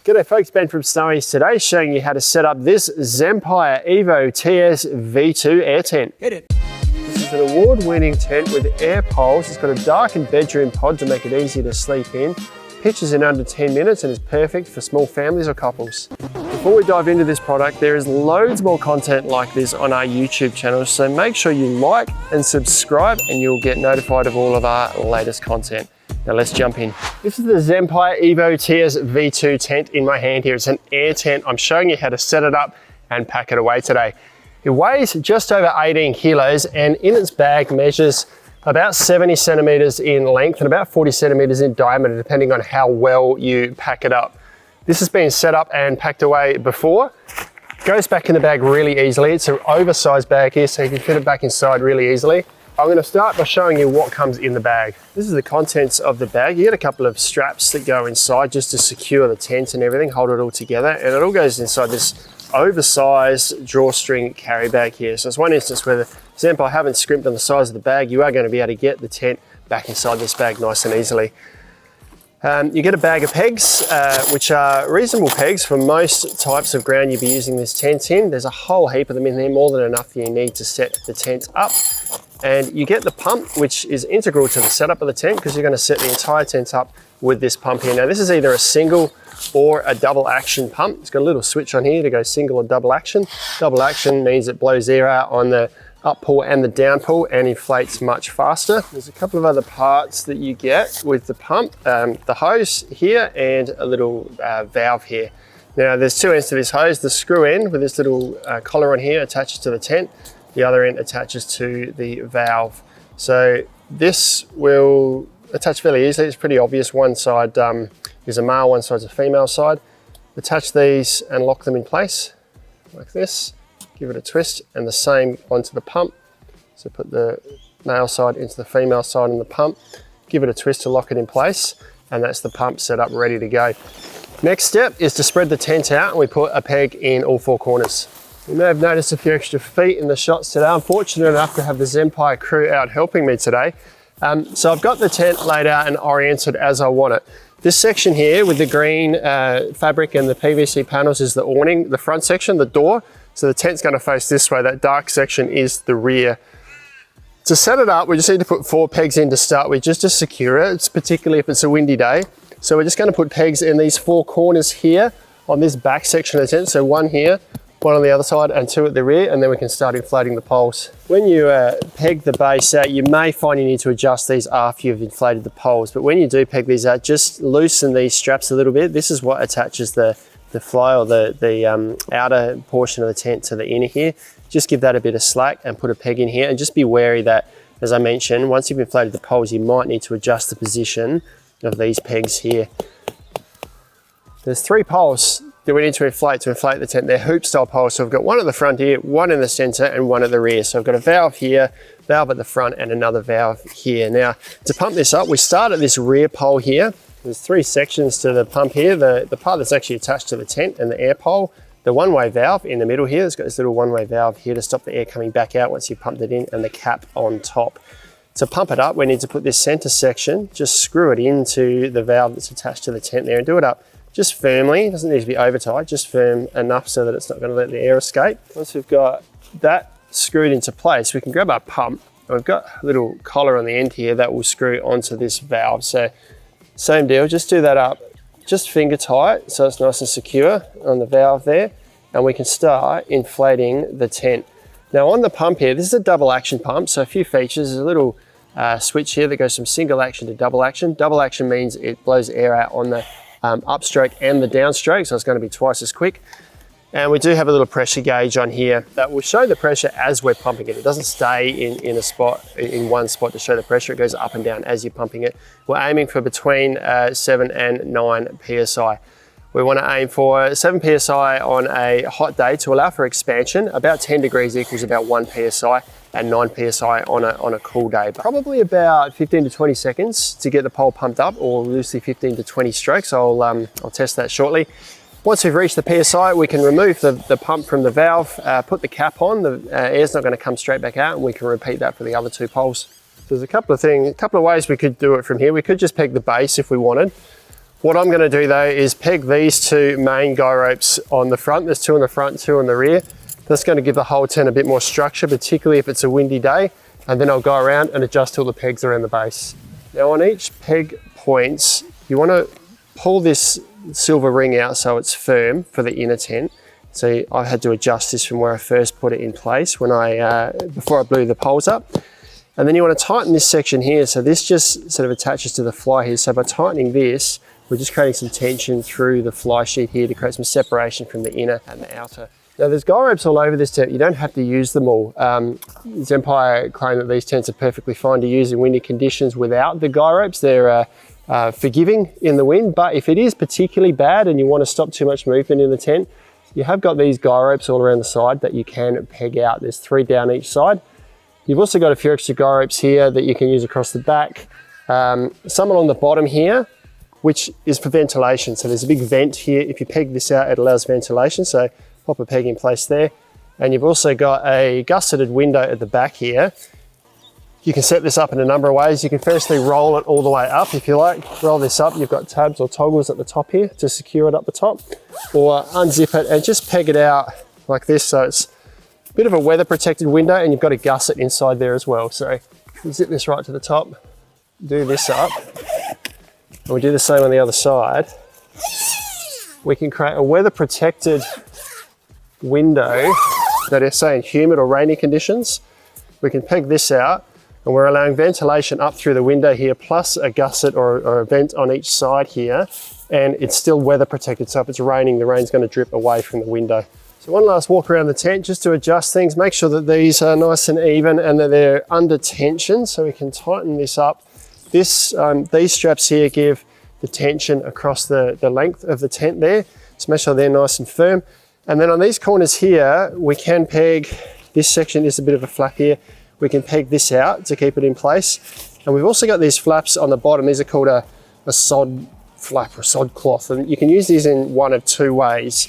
G'day folks, Ben from Snowies today showing you how to set up this Zempire Evo TS V2 air tent. Hit it. This is an award-winning tent with air poles. It's got a darkened bedroom pod to make it easy to sleep in. Pitches in under 10 minutes and is perfect for small families or couples. Before we dive into this product, there is loads more content like this on our YouTube channel, so make sure you like and subscribe and you'll get notified of all of our latest content. Now let's jump in. This is the Zempire Evo TS V2 tent in my hand here. It's an air tent. I'm showing you how to set it up and pack it away today. It weighs just over 18 kilos and in its bag measures about 70 centimeters in length and about 40 centimeters in diameter, depending on how well you pack it up. This has been set up and packed away before. Goes back in the bag really easily. It's an oversized bag here, so you can fit it back inside really easily. I'm going to start by showing you what comes in the bag. This is the contents of the bag. You get a couple of straps that go inside just to secure the tent and everything, hold it all together, and it all goes inside this oversized drawstring carry bag here. So it's one instance where the Zempire haven't scrimped on the size of the bag. You are going to be able to get the tent back inside this bag nice and easily. You get a bag of pegs, which are reasonable pegs for most types of ground you'll be using this tent in. There's a whole heap of them in there, more than enough that you need to set the tent up. And you get the pump, which is integral to the setup of the tent because you're going to set the entire tent up with this pump here. Now this is either a single or a double action pump. It's got a little switch on here to go single or double action. Double action means it blows air out on the up pull and the down pull and inflates much faster. There's a couple of other parts that you get with the pump, the hose here and a little valve here. Now there's two ends to this hose. The screw end with this little collar on here attaches to the tent. The other end attaches to the valve. So this will attach fairly easily. It's pretty obvious. One side is a male, one side's a female side. Attach these and lock them in place like this. Give it a twist and the same onto the pump. So put the male side into the female side in the pump. Give it a twist to lock it in place and that's the pump set up ready to go. Next step is to spread the tent out and we put a peg in all four corners. You may have noticed a few extra feet in the shots today. I'm fortunate enough to have the Zempire crew out helping me today. So I've got the tent laid out and oriented as I want it. This section here with the green fabric and the PVC panels is the awning, the front section, the door. So the tent's going to face this way. That dark section is the rear. To set it up, we just need to put 4 pegs in to start with, just to secure it. It's particularly if it's a windy day. So we're just going to put pegs in these 4 corners here on this back section of the tent. So 1 here, 1 on the other side and 2 at the rear, and then we can start inflating the poles. When you peg the base out, you may find you need to adjust these after you've inflated the poles, but when you do peg these out, just loosen these straps a little bit. This is what attaches the fly or the outer portion of the tent to the inner here. Just give that a bit of slack and put a peg in here, and just be wary that, as I mentioned, once you've inflated the poles, you might need to adjust the position of these pegs here. There's 3 poles that we need to inflate the tent. They're hoop style poles. So we've got 1 at the front here, 1 in the center and 1 at the rear. So I've got a valve here, valve at the front and another valve here. Now to pump this up, we start at this rear pole here. There's 3 sections to the pump here. The part that's actually attached to the tent and the air pole, the one-way valve in the middle here. It's got this little one-way valve here to stop the air coming back out once you pumped it in, and the cap on top. To pump it up, we need to put this center section, just screw it into the valve that's attached to the tent there and do it up just firmly. It doesn't need to be over tight, just firm enough so that it's not going to let the air escape. Once we've got that screwed into place, we can grab our pump. And we've got a little collar on the end here that will screw onto this valve. So same deal, just do that up, just finger tight so it's nice and secure on the valve there, and we can start inflating the tent. Now on the pump here, this is a double action pump, so a few features. There's a little switch here that goes from single action to double action. Double action means it blows air out on the upstroke and the downstroke, so it's going to be twice as quick. And we do have a little pressure gauge on here that will show the pressure as we're pumping it. It doesn't stay in one spot to show the pressure. It goes up and down as you're pumping it. We're aiming for between 7 and 9 PSI. We want to aim for 7 PSI on a hot day to allow for expansion. About 10 degrees equals about 1 PSI and 9 PSI on a cool day. Probably about 15 to 20 seconds to get the pole pumped up, or loosely 15 to 20 strokes. I'll test that shortly. Once we've reached the PSI, we can remove the pump from the valve, put the cap on. The air's not going to come straight back out, and we can repeat that for the other 2 poles. There's a couple of ways we could do it from here. We could just peg the base if we wanted, What I'm gonna do though is peg these two main guy ropes on the front. There's two on the front, two on the rear. That's gonna give the whole tent a bit more structure, particularly if it's a windy day. And then I'll go around and adjust all the pegs around the base. Now on each peg points, you wanna pull this silver ring out so it's firm for the inner tent. So I had to adjust this from where I first put it in place when before I blew the poles up. And then you want to tighten this section here. So this just sort of attaches to the fly here. So by tightening this, we're just creating some tension through the fly sheet here to create some separation from the inner and the outer. Now there's guy ropes all over this tent. You don't have to use them all. Zempire claim that these tents are perfectly fine to use in windy conditions without the guy ropes. They're forgiving in the wind, but if it is particularly bad and you want to stop too much movement in the tent, you have got these guy ropes all around the side that you can peg out. There's 3 down each side. You've also got a few extra guy ropes here that you can use across the back. Some along the bottom here, which is for ventilation. So there's a big vent here. If you peg this out, it allows ventilation. So pop a peg in place there. And you've also got a gusseted window at the back here. You can set this up in a number of ways. You can firstly roll it all the way up if you like. Roll this up, you've got tabs or toggles at the top here to secure it up the top. Or unzip it and just peg it out like this so it's a bit of a weather protected window, and you've got a gusset inside there as well. So zip this right to the top, do this up, and we do the same on the other side. We can create a weather protected window that is, say, in humid or rainy conditions. We can peg this out, and we're allowing ventilation up through the window here, plus a gusset or a vent on each side here, and it's still weather protected. So if it's raining, the rain's going to drip away from the window. So one last walk around the tent just to adjust things, make sure that these are nice and even and that they're under tension, so we can tighten this up. These straps here give the tension across the length of the tent there, so make sure they're nice and firm. And then on these corners here, we can peg, this section is a bit of a flap here, we can peg this out to keep it in place. And we've also got these flaps on the bottom. These are called a sod flap or sod cloth, and you can use these in one of 2 ways.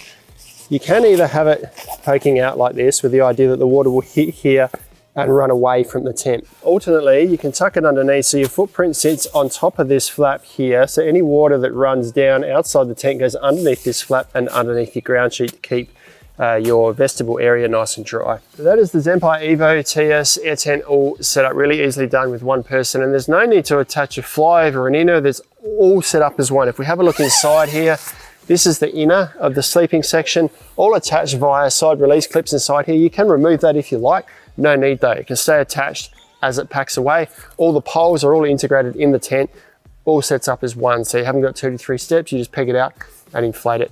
You can either have it poking out like this with the idea that the water will hit here and run away from the tent. Alternately, you can tuck it underneath so your footprint sits on top of this flap here, so any water that runs down outside the tent goes underneath this flap and underneath your ground sheet to keep your vestibule area nice and dry. So that is the Zempire Evo TS air tent all set up, really easily done with one person, and there's no need to attach a fly over an inner. There's all set up as one. If we have a look inside here, this is the inner of the sleeping section, all attached via side release clips inside here. You can remove that if you like. No need though, it can stay attached as it packs away. All the poles are all integrated in the tent, all sets up as one. So you haven't got 2 to 3 steps, you just peg it out and inflate it.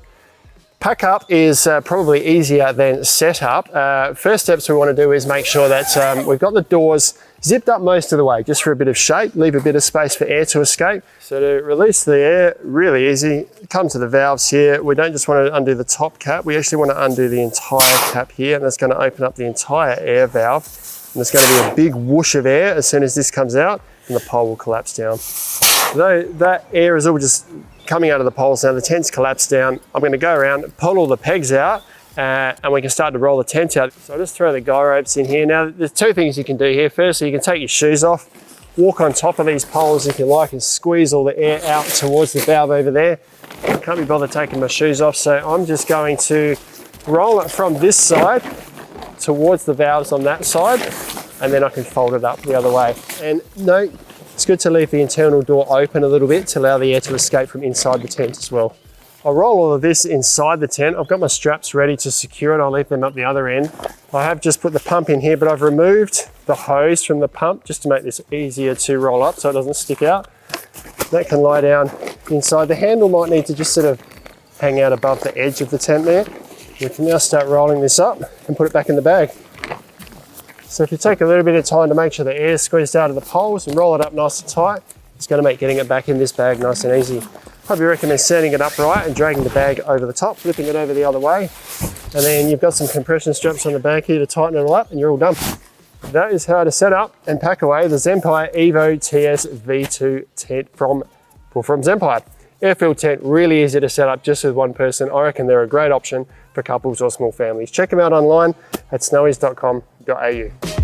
Pack up is probably easier than set up. First steps we want to do is make sure that we've got the doors zipped up most of the way, just for a bit of shape, leave a bit of space for air to escape. So to release the air, really easy, come to the valves here. We don't just want to undo the top cap, we actually want to undo the entire cap here, and that's going to open up the entire air valve. And there's going to be a big whoosh of air as soon as this comes out, and the pole will collapse down. Though that air is all just coming out of the poles now, the tent's collapsed down. I'm going to go around, pull all the pegs out, and we can start to roll the tent out. So I'll just throw the guy ropes in here. Now there's 2 things you can do here. Firstly, you can take your shoes off, walk on top of these poles if you like, and squeeze all the air out towards the valve over there. I can't be bothered taking my shoes off, so I'm just going to roll it from this side towards the valves on that side, and then I can fold it up the other way. And note, it's good to leave the internal door open a little bit to allow the air to escape from inside the tent as well. I'll roll all of this inside the tent. I've got my straps ready to secure it. I'll leave them up the other end. I have just put the pump in here, but I've removed the hose from the pump just to make this easier to roll up so it doesn't stick out. That can lie down inside. The handle might need to just sort of hang out above the edge of the tent there. We can now start rolling this up and put it back in the bag. So if you take a little bit of time to make sure the air is squeezed out of the poles and roll it up nice and tight, it's going to make getting it back in this bag nice and easy. Probably recommend standing it upright and dragging the bag over the top, flipping it over the other way. And then you've got some compression straps on the back here to tighten it all up, and you're all done. That is how to set up and pack away the Zempire Evo TS V2 tent from Zempire. Airfield tent, really easy to set up just with one person. I reckon they're a great option for couples or small families. Check them out online at snowies.com.au.